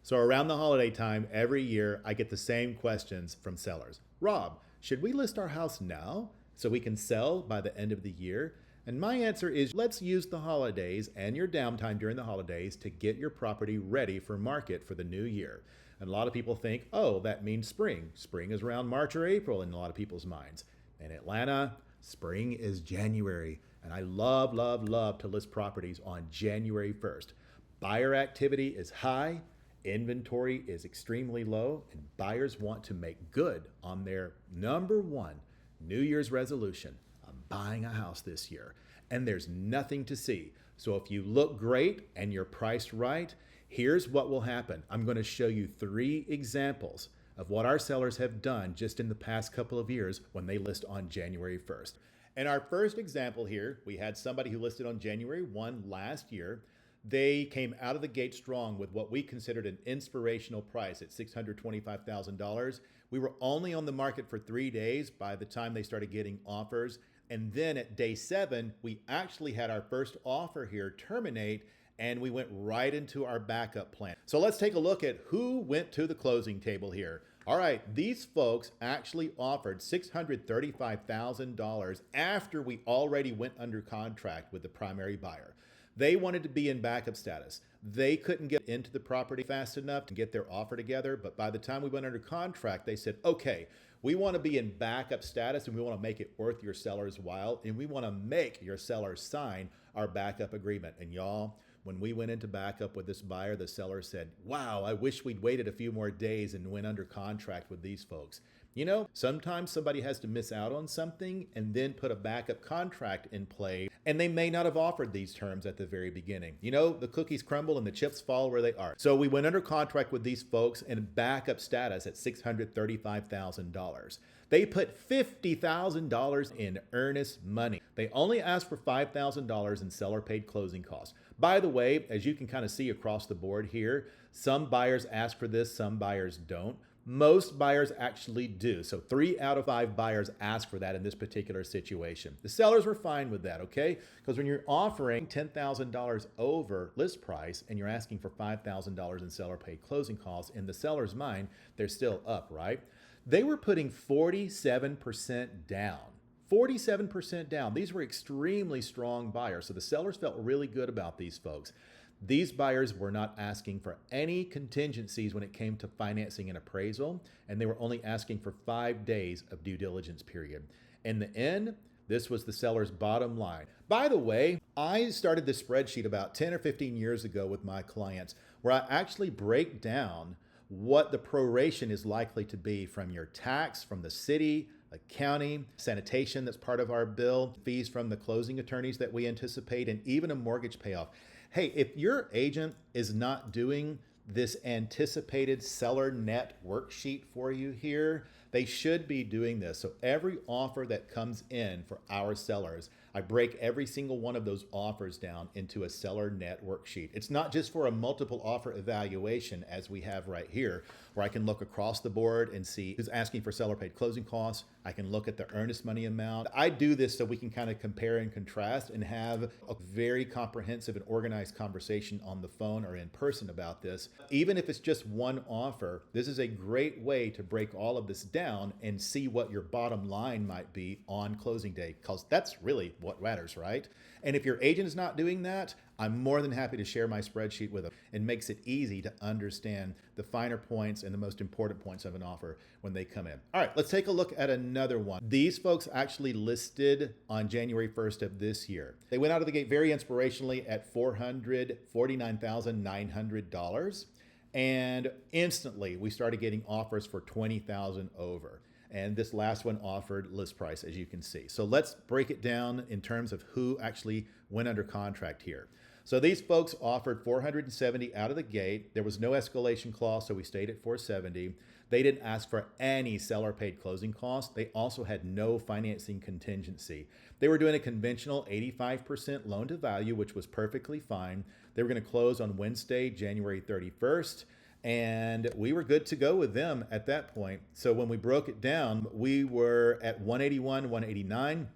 So around the holiday time every year, I get the same questions from sellers. Rob, should we list our house now so we can sell by the end of the year? And my answer is let's use the holidays and your downtime during the holidays to get your property ready for market for the new year. And a lot of people think, oh, that means spring. Spring is around March or April in a lot of people's minds. In Atlanta, spring is January. And I love, love, love to list properties on January 1st. Buyer activity is high. Inventory is extremely low, and buyers want to make good on their number one New Year's resolution. I'm buying a house this year, and there's nothing to see. So if you look great and you're priced right, here's what will happen. I'm going to show you 3 examples of what our sellers have done just in the past couple of years when they list on January 1st. In our first example here, we had somebody who listed on January 1 last year. They came out of the gate strong with what we considered an inspirational price at $625,000. We were only on the market for 3 days by the time they started getting offers. And then at day 7, we actually had our first offer here terminate, and we went right into our backup plan. So let's take a look at who went to the closing table here. All right, these folks actually offered $635,000 after we already went under contract with the primary buyer. They wanted to be in backup status. They couldn't get into the property fast enough to get their offer together, but by the time we went under contract, they said, okay, we want to be in backup status and we want to make it worth your seller's while, and we want to make your seller sign our backup agreement. And y'all, when we went into backup with this buyer, the seller said, wow, I wish we'd waited a few more days and went under contract with these folks. You know, sometimes somebody has to miss out on something and then put a backup contract in play, and they may not have offered these terms at the very beginning. You know, the cookies crumble and the chips fall where they are. So we went under contract with these folks in backup status at $635,000. They put $50,000 in earnest money. They only asked for $5,000 in seller paid closing costs. By the way, as you can kind of see across the board here, some buyers ask for this, some buyers don't. Most buyers actually do. So 3 out of 5 buyers ask for that in this particular situation. The sellers were fine with that, okay? Because when you're offering $10,000 over list price and you're asking for $5,000 in seller paid closing costs, in the seller's mind, they're still up, right? They were putting 47% down. 47% down. These were extremely strong buyers. So the sellers felt really good about these folks. These buyers were not asking for any contingencies when it came to financing and appraisal, and they were only asking for 5 days of due diligence period. In the end, this was the seller's bottom line. By the way, I started this spreadsheet about 10 or 15 years ago with my clients where I actually break down what the proration is likely to be from your tax, from the city, the county, sanitation that's part of our bill, fees from the closing attorneys that we anticipate, and even a mortgage payoff. Hey, if your agent is not doing this anticipated seller net worksheet for you here, they should be doing this. So every offer that comes in for our sellers, I break every single one of those offers down into a seller net worksheet. It's not just for a multiple offer evaluation as we have right here, where I can look across the board and see who's asking for seller paid closing costs. I can look at the earnest money amount. I do this so we can kind of compare and contrast and have a very comprehensive and organized conversation on the phone or in person about this. Even if it's just one offer, this is a great way to break all of this down and see what your bottom line might be on closing day, because that's really what matters, right? And if your agent is not doing that, I'm more than happy to share my spreadsheet with them. It makes it easy to understand the finer points and the most important points of an offer when they come in. All right, let's take a look at another one. These folks actually listed on January 1st of this year. They went out of the gate very inspirationally at $449,900. And instantly we started getting offers for $20,000 over. And this last one offered list price, as you can see. So let's break it down in terms of who actually went under contract here. So these folks offered 470 out of the gate. There was no escalation clause, so we stayed at 470. They didn't ask for any seller paid closing costs. They also had no financing contingency. They were doing a conventional 85% loan to value, which was perfectly fine. They were going to close on Wednesday, January 31st. And we were good to go with them at that point. So when we broke it down, we were at 181, 189.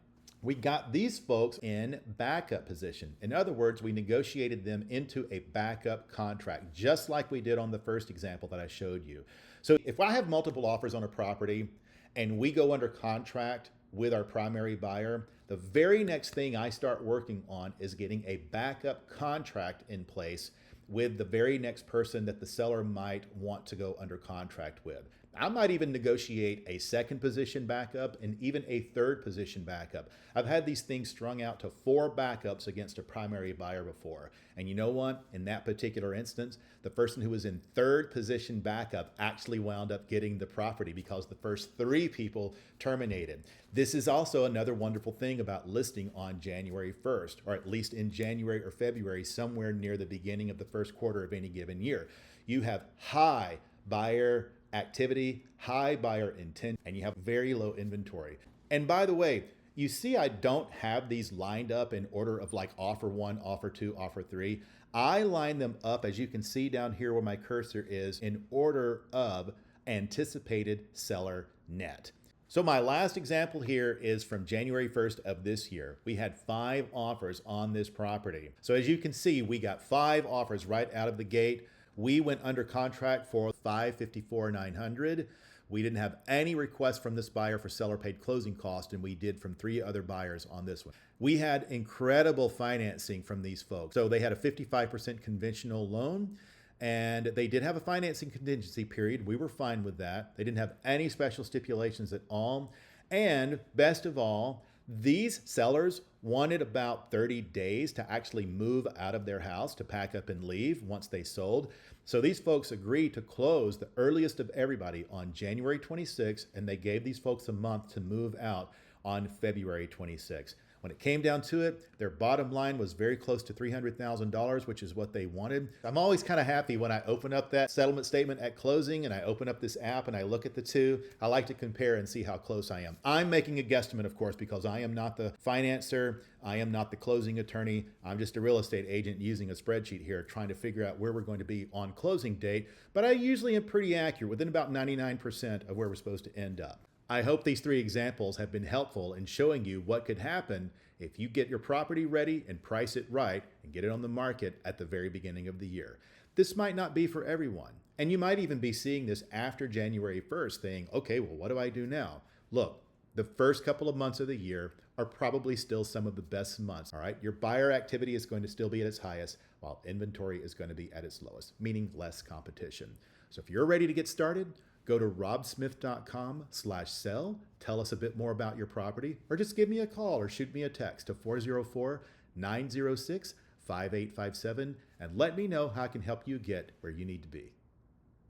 we got these folks in backup position. In other words, we negotiated them into a backup contract, just like we did on the first example that I showed you. So if I have multiple offers on a property and we go under contract with our primary buyer, the very next thing I start working on is getting a backup contract in place with the very next person that the seller might want to go under contract with. I might even negotiate a second position backup and even a third position backup. I've had these things strung out to 4 backups against a primary buyer before. And you know what? In that particular instance, the person who was in third position backup actually wound up getting the property because the first 3 people terminated. This is also another wonderful thing about listing on January 1st, or at least in January or February, somewhere near the beginning of the first quarter of any given year. You have high buyer activity, high buyer intent, and you have very low inventory. And by the way, you see I don't have these lined up in order of like offer 1, offer 2, offer 3. I line them up, as you can see down here where my cursor is, in order of anticipated seller net. So my last example here is from January 1st of this year. We had 5 offers on this property. So as you can see, we got 5 offers right out of the gate. We went under contract for $554,900. We didn't have any requests from this buyer for seller paid closing cost, and we did from 3 other buyers on this one. We had incredible financing from these folks. So they had a 55% conventional loan, and they did have a financing contingency period. We were fine with that. They didn't have any special stipulations at all. And best of all, these sellers wanted about 30 days to actually move out of their house, to pack up and leave once they sold. So these folks agreed to close the earliest of everybody on January 26th, and they gave these folks a month to move out on February 26th. When it came down to it, their bottom line was very close to $300,000, which is what they wanted. I'm always kind of happy when I open up that settlement statement at closing and I open up this app and I look at the two. I like to compare and see how close I am. I'm making a guesstimate, of course, because I am not the financer. I am not the closing attorney. I'm just a real estate agent using a spreadsheet here, trying to figure out where we're going to be on closing date. But I usually am pretty accurate, within about 99% of where we're supposed to end up. I hope these 3 examples have been helpful in showing you what could happen if you get your property ready and price it right and get it on the market at the very beginning of the year. This might not be for everyone, and you might even be seeing this after January 1st saying, okay, well, what do I do now? Look, the first couple of months of the year are probably still some of the best months, all right? Your buyer activity is going to still be at its highest, while inventory is going to be at its lowest, meaning less competition. So if you're ready to get started, go to robsmith.com/sell. Tell us a bit more about your property, or just give me a call or shoot me a text to 404-906-5857 and let me know how I can help you get where you need to be.